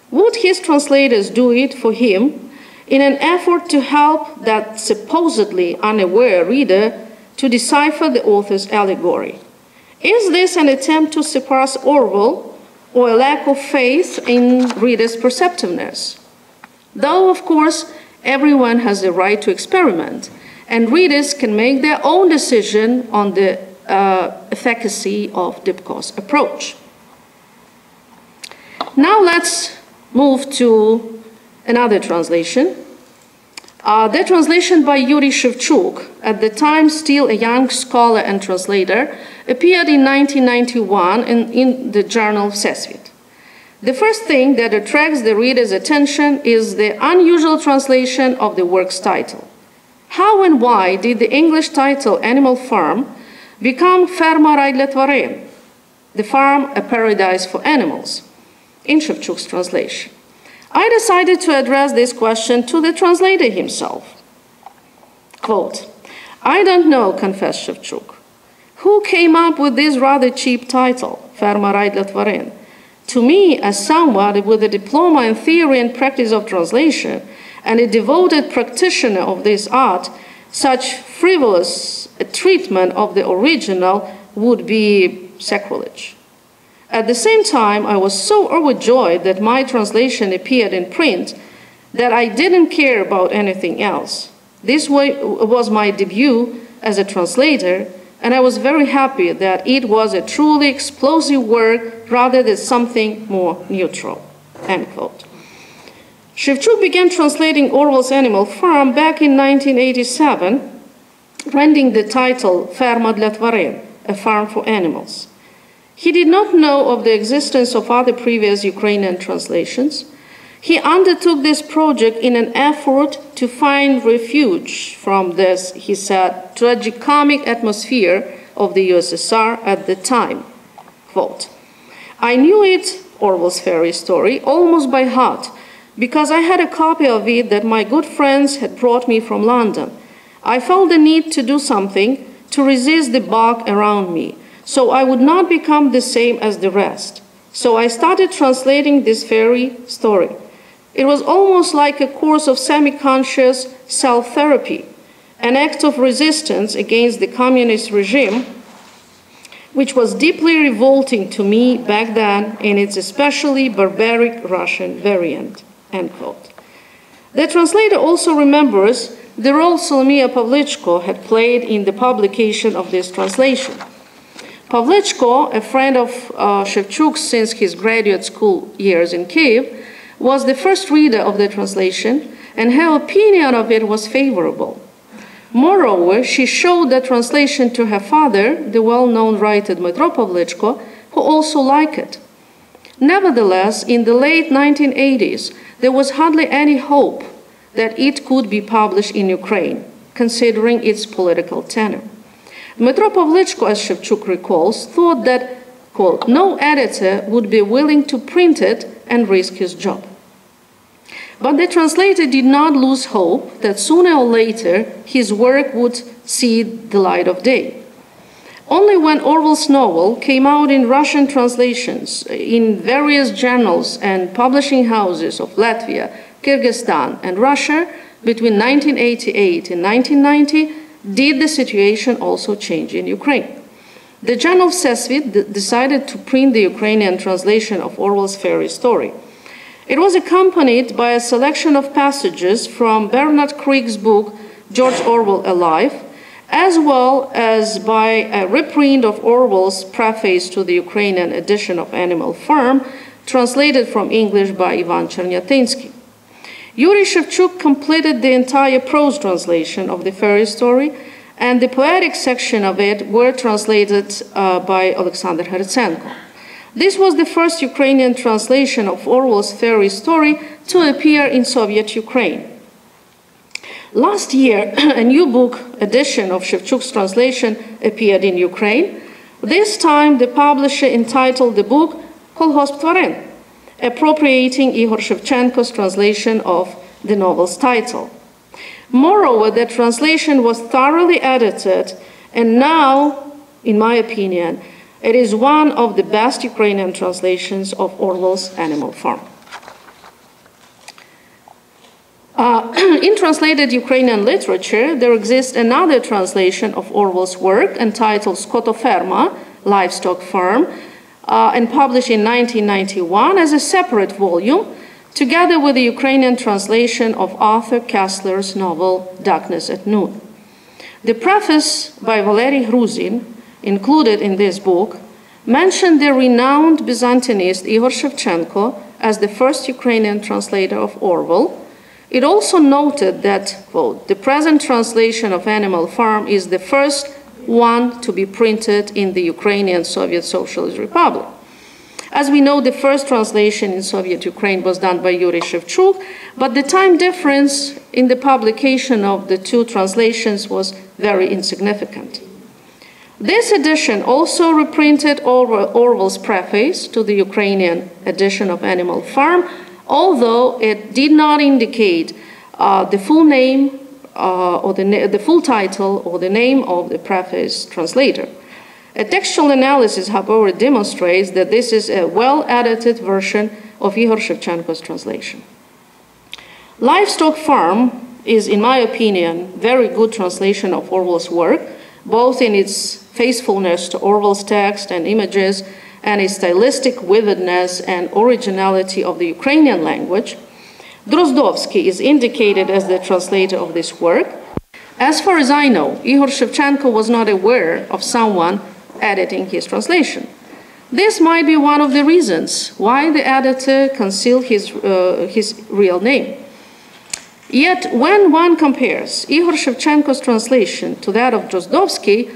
would his translators do it for him in an effort to help that supposedly unaware reader to decipher the author's allegory? Is this an attempt to surpass Orwell or a lack of faith in readers' perceptiveness? Though, of course, everyone has the right to experiment, and readers can make their own decision on the efficacy of Dybko's approach. Now let's move to another translation. The translation by Yuri Shevchuk, at the time still a young scholar and translator, appeared in 1991 in the journal Всесвіт. The first thing that attracts the reader's attention is the unusual translation of the work's title. How and why did the English title Animal Farm become Ferma raj для тварин, the farm, a paradise for animals, in Шевчук's translation? I decided to address this question to the translator himself. Quote, I don't know, confessed Шевчук, who came up with this rather cheap title, Ferma raj для тварин. To me, as someone with a diploma in theory and practice of translation, and a devoted practitioner of this art, such frivolous treatment of the original would be sacrilege. At the same time, I was so overjoyed that my translation appeared in print that I didn't care about anything else. This was my debut as a translator, and I was very happy that it was a truly explosive work rather than something more neutral, end quote. Шевчук began translating Orwell's Animal Farm back in 1987, renting the title Ferma для тварин, a farm for animals. He did not know of the existence of other previous Ukrainian translations. He undertook this project in an effort to find refuge from this, he said, tragicomic atmosphere of the USSR at the time. Quote, I knew it, Orwell's fairy story, almost by heart, because I had a copy of it that my good friends had brought me from London. I felt the need to do something to resist the bug around me, so I would not become the same as the rest. So I started translating this fairy story. It was almost like a course of semi-conscious self-therapy, an act of resistance against the communist regime, which was deeply revolting to me back then in its especially barbaric Russian variant, end quote. The translator also remembers the role Solomia Pavlichko had played in the publication of this translation. Pavlichko, a friend of Шевчук since his graduate school years in Kiev, was the first reader of the translation, and her opinion of it was favorable. Moreover, she showed the translation to her father, the well-known writer Dmytro Pavlichko, who also liked it. Nevertheless, in the late 1980s, there was hardly any hope that it could be published in Ukraine, considering its political tenor. Dmytro Pavlichko, as Шевчук recalls, thought that, quote, no editor would be willing to print it and risk his job. But the translator did not lose hope that sooner or later his work would see the light of day. Only when Orwell's novel came out in Russian translations in various journals and publishing houses of Latvia, Kyrgyzstan, and Russia between 1988 and 1990 did the situation also change in Ukraine. The journal Всесвіт decided to print the Ukrainian translation of Orwell's fairy story. It was accompanied by a selection of passages from Bernard Krieg's book, George Orwell Alive, as well as by a reprint of Orwell's preface to the Ukrainian edition of Animal Farm, translated from English by Ivan Chernyatinsky. Yuri Шевчук completed the entire prose translation of the fairy story, and the poetic section of it were translated by Alexander Hertsenko. This was the first Ukrainian translation of Orwell's fairy story to appear in Soviet Ukraine. Last year, a new book edition of Шевчук's translation appeared in Ukraine. This time, the publisher entitled the book Kolhosp Tvarin, appropriating Igor Shevchenko's translation of the novel's title. Moreover, the translation was thoroughly edited, and now, in my opinion, it is one of the best Ukrainian translations of Orwell's Animal Farm. In translated Ukrainian literature, there exists another translation of Orwell's work entitled Skotoferma, Livestock Farm, and published in 1991 as a separate volume, together with the Ukrainian translation of Arthur Kessler's novel Darkness at Noon. The preface by Valery Gruzin, included in this book, mentioned the renowned Byzantinist Igor Shevchenko as the first Ukrainian translator of Orwell. It also noted that, quote, the present translation of Animal Farm is the first one to be printed in the Ukrainian Soviet Socialist Republic. As we know, the first translation in Soviet Ukraine was done by Yuri Shevchuk, but the time difference in the publication of the two translations was very insignificant. This edition also reprinted Orwell's preface to the Ukrainian edition of Animal Farm, although it did not indicate the full name or the full title or the name of the preface translator. A textual analysis, however, demonstrates that this is a well-edited version of Igor Shevchenko's translation. Livestock Farm is, in my opinion, a very good translation of Orwell's work, both in its faithfulness to Orwell's text and images and its stylistic vividness and originality of the Ukrainian language. Drozdovsky is indicated as the translator of this work. As far as I know, Igor Shevchenko was not aware of someone editing his translation. This might be one of the reasons why the editor concealed his real name. Yet, when one compares Igor Shevchenko's translation to that of Drozdovsky,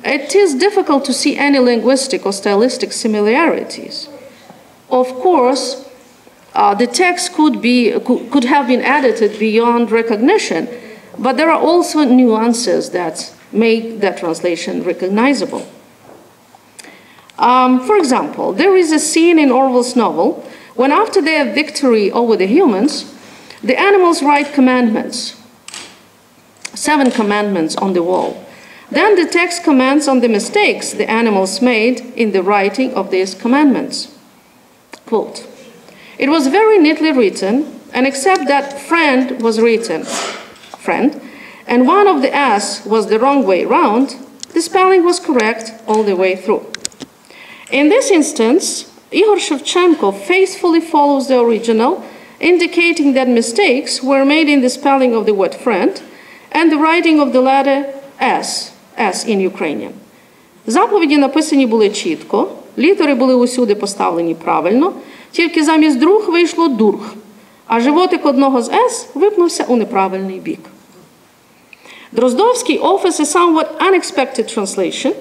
it is difficult to see any linguistic or stylistic similarities. Of course, the text could have been edited beyond recognition, but there are also nuances that make that translation recognizable. For example, there is a scene in Orwell's novel when, after their victory over the humans, the animals write commandments, 7 commandments on the wall. Then the text comments on the mistakes the animals made in the writing of these commandments. Quote, "It was very neatly written, and except that friend was written, friend, and one of the S was the wrong way round, the spelling was correct all the way through." In this instance, Igor Shevchenko faithfully follows the original, indicating that mistakes were made in the spelling of the word friend and the writing of the letter S in Ukrainian. Заповіді написані були чітко, літери були усюди поставлені правильно, тільки замість друг вийшло дург, а животик одного з S випнувся у неправильний бік. Drozdovsky offers a somewhat unexpected translation,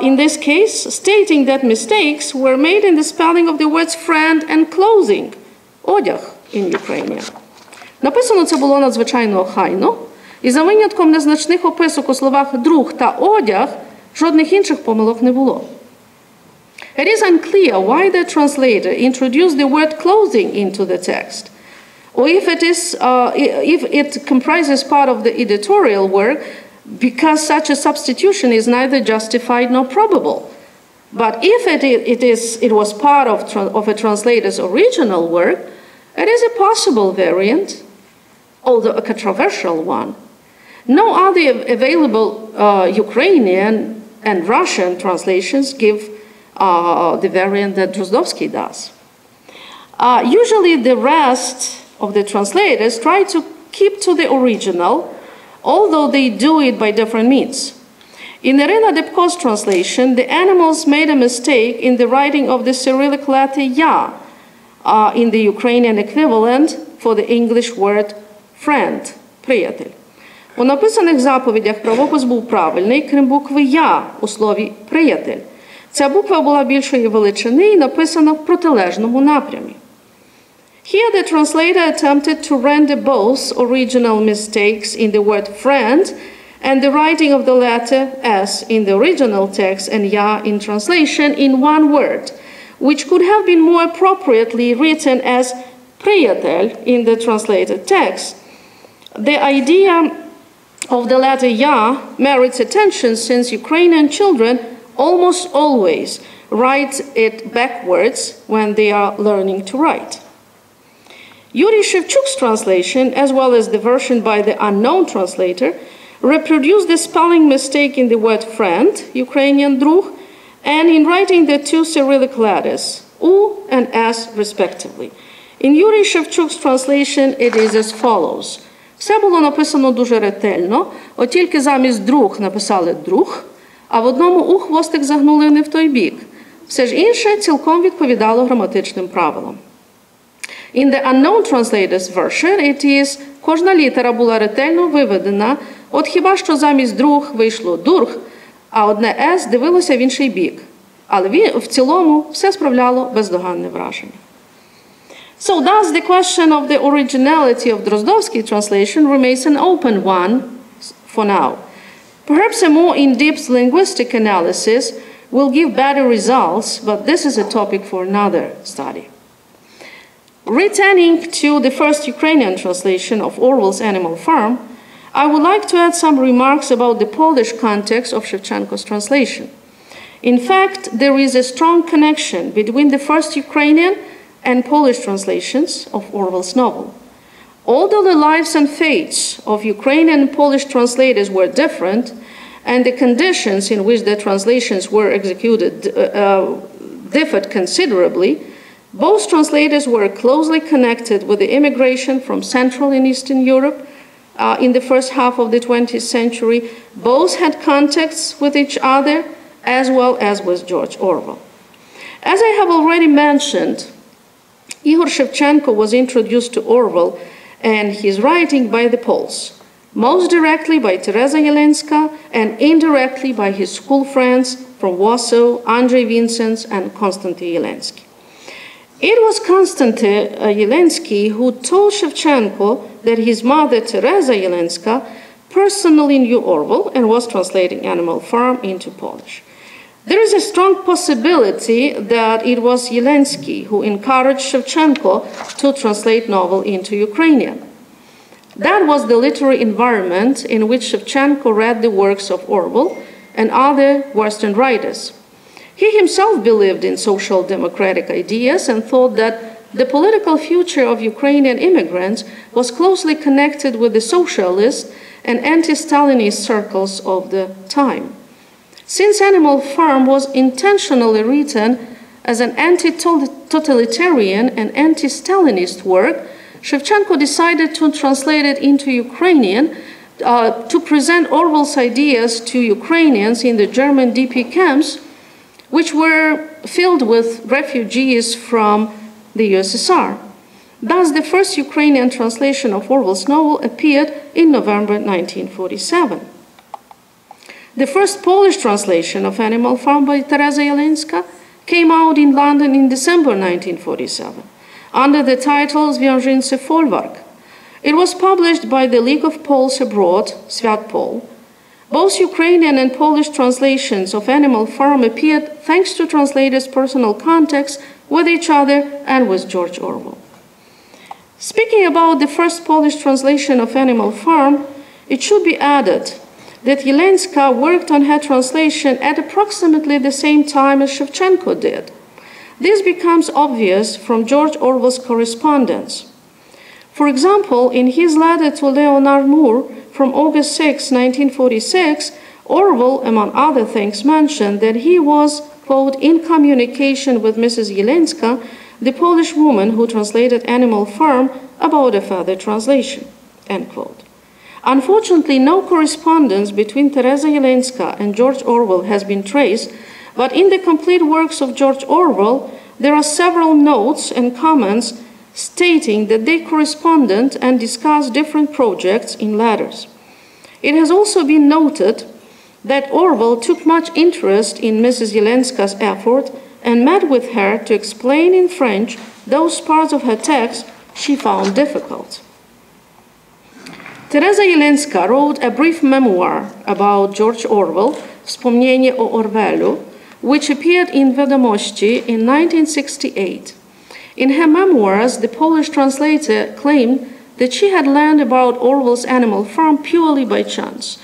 in this case, stating that mistakes were made in the spelling of the words friend and clothing, одяг in Ukrainian. Написано це було надзвичайно охайно, і за винятком незначних описок у словах друг та одяг, жодних інших помилок не було. It is unclear why the translator introduced the word clothing into the text, or if it comprises part of the editorial work, because such a substitution is neither justified nor probable. But if it was part of a translator's original work, it is a possible variant, although a controversial one. No other available Ukrainian and Russian translations give the variant that Drozdovsky does. Usually the rest of the translators try to keep to the original, although they do it by different means. In Irina Debko's translation, the animals made a mistake in the writing of the Cyrillic letter Ya in the Ukrainian equivalent for the English word friend, приятель. У написаних заповідях правопис був правильний, крім букви Я у слові приятель. Ця буква була більшої величини і написана в протилежному напрямі. Here the translator attempted to render both original mistakes in the word friend and the writing of the letter S in the original text and Ya in translation in one word, which could have been more appropriately written as приятель in the translated text. The idea of the letter Ya merits attention since Ukrainian children almost always write it backwards when they are learning to write. Yuri Shevchuk's translation, as well as the version by the unknown translator, reproduce the spelling mistake in the word friend, Ukrainian druh, and in writing the 2 Cyrillic letters, U and S respectively. In Yuri Shevchuk's translation, it is as follows. Все було написано дуже ретельно, от тільки замість друг написали друг, а в одному У хвостик загнули не в той бік. Все ж інше цілком відповідало граматичним правилам. In the unknown translator's version, it is кожна літера була ретельно виведена, от хіба що замість друг вийшло дург, а одне «с» дивилося в інший бік. Але в цілому все справляло бездоганне враження. So thus the question of the originality of Drozdovsky translation remains an open one for now. Perhaps a more in-depth linguistic analysis will give better results, but this is a topic for another study. Returning to the first Ukrainian translation of Orwell's Animal Farm, I would like to add some remarks about the Polish context of Shevchenko's translation. In fact, there is a strong connection between the first Ukrainian and Polish translations of Orwell's novel. Although the lives and fates of Ukrainian and Polish translators were different, and the conditions in which the translations were executed differed considerably, both translators were closely connected with the immigration from Central and Eastern Europe in the first half of the 20th century. Both had contacts with each other, as well as with George Orwell. As I have already mentioned, Ihor Shevchenko was introduced to Orwell and his writing by the Poles, most directly by Teresa Jelenska and indirectly by his school friends from Warsaw, Andrzej Vincents and Konstanty Jelensky. It was Konstanty Jelensky who told Shevchenko that his mother, Teresa Jelenska, personally knew Orwell and was translating Animal Farm into Polish. There is a strong possibility that it was Jelensky who encouraged Shevchenko to translate novel into Ukrainian. That was the literary environment in which Shevchenko read the works of Orwell and other Western writers. He himself believed in social democratic ideas and thought that the political future of Ukrainian immigrants was closely connected with the socialist and anti-Stalinist circles of the time. Since Animal Farm was intentionally written as an anti-totalitarian and anti-Stalinist work, Shevchenko decided to translate it into Ukrainian to present Orwell's ideas to Ukrainians in the German DP camps, which were filled with refugees from the USSR. Thus, the first Ukrainian translation of Orwell's novel appeared in November 1947. The first Polish translation of Animal Farm by Teresa Jelenska came out in London in December 1947 under the title Związęcy Folwark. It was published by the League of Poles Abroad, Świat Pol. Both Ukrainian and Polish translations of Animal Farm appeared thanks to translators' personal contacts with each other and with George Orwell. Speaking about the first Polish translation of Animal Farm, it should be added that Jelenska worked on her translation at approximately the same time as Shevchenko did. This becomes obvious from George Orwell's correspondence. For example, in his letter to Leonard Moore from August 6, 1946, Orwell, among other things, mentioned that he was, quote, in communication with Mrs. Jelenska, the Polish woman who translated Animal Farm, about a further translation, end quote. Unfortunately, no correspondence between Teresa Jelenska and George Orwell has been traced, but in the complete works of George Orwell, there are several notes and comments stating that they corresponded and discussed different projects in letters. It has also been noted that Orwell took much interest in Mrs. Jelenska's effort and met with her to explain in French those parts of her text she found difficult. Teresa Jelenska wrote a brief memoir about George Orwell, Wspomnienie o Orwellu, which appeared in Wiadomości in 1968. In her memoirs, the Polish translator claimed that she had learned about Orwell's Animal Farm purely by chance.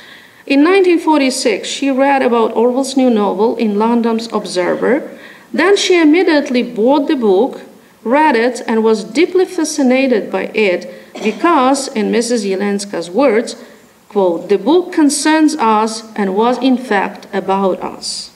In 1946, she read about Orwell's new novel in London's Observer. Then she immediately bought the book, read it, and was deeply fascinated by it because, in Mrs. Jelenska's words, quote, the book concerns us and was in fact about us.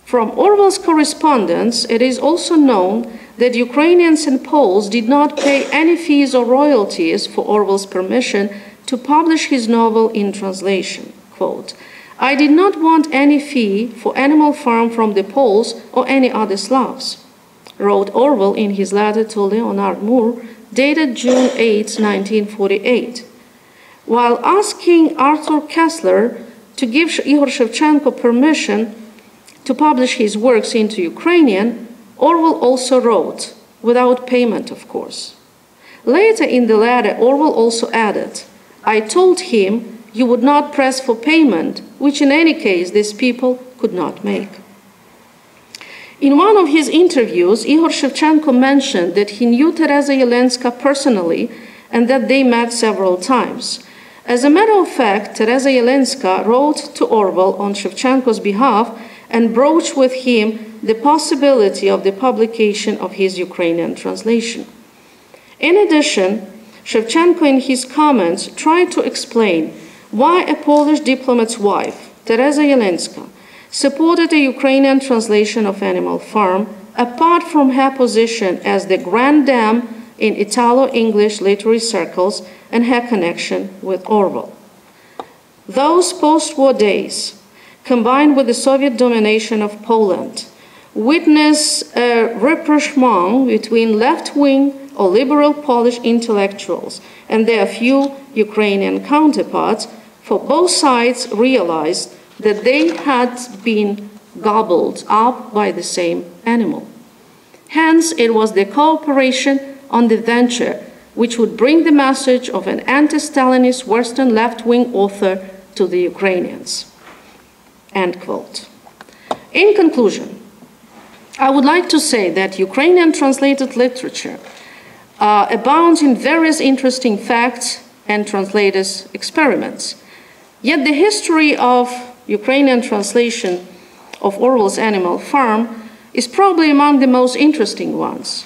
From Orwell's correspondence, it is also known that Ukrainians and Poles did not pay any fees or royalties for Orwell's permission to publish his novel in translation. Quote, I did not want any fee for Animal Farm from the Poles or any other Slavs, wrote Orwell in his letter to Leonard Moore, dated June 8, 1948. While asking Arthur Kessler to give Ihor Shevchenko permission, to publish his works into Ukrainian, Orwell also wrote, without payment, of course. Later in the letter, Orwell also added, "I told him you would not press for payment, which in any case these people could not make." In one of his interviews, Igor Shevchenko mentioned that he knew Teresa Yelenska personally and that they met several times. As a matter of fact, Teresa Yelenska wrote to Orwell on Shevchenko's behalf and broached with him the possibility of the publication of his Ukrainian translation. In addition, Shevchenko in his comments tried to explain why a Polish diplomat's wife, Teresa Yelenska, supported a Ukrainian translation of Animal Farm, apart from her position as the grand dame in Italo-English literary circles and her connection with Orwell. Those post-war days, combined with the Soviet domination of Poland, witness a rapprochement between left-wing or liberal Polish intellectuals and their few Ukrainian counterparts, for both sides realized that they had been gobbled up by the same animal. Hence, it was the cooperation on the venture which would bring the message of an anti-Stalinist Western left-wing author to the Ukrainians. End quote. In conclusion, I would like to say that Ukrainian translated literature abounds in various interesting facts and translators' experiments. Yet the history of Ukrainian translation of Orwell's Animal Farm is probably among the most interesting ones.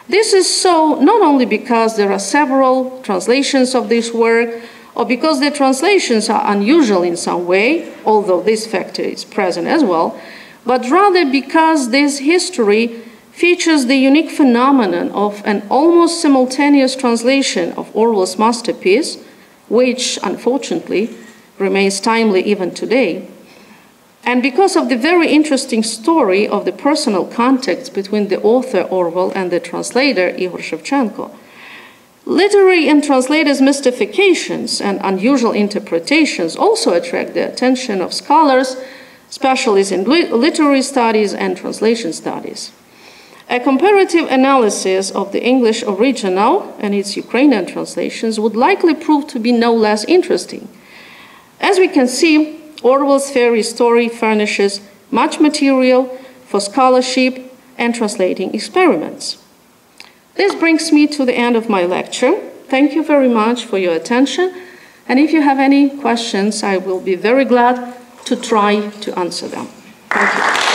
This is so not only because there are several translations of this work, or because the translations are unusual in some way, although this factor is present as well, but rather because this history features the unique phenomenon of an almost simultaneous translation of Orwell's masterpiece, which unfortunately remains timely even today, and because of the very interesting story of the personal context between the author Orwell and the translator Igor Shevchenko. Literary and translators' mystifications and unusual interpretations also attract the attention of scholars, specialists in literary studies and translation studies. A comparative analysis of the English original and its Ukrainian translations would likely prove to be no less interesting. As we can see, Orwell's fairy story furnishes much material for scholarship and translating experiments. This brings me to the end of my lecture. Thank you very much for your attention. And if you have any questions, I will be very glad to try to answer them. Thank you.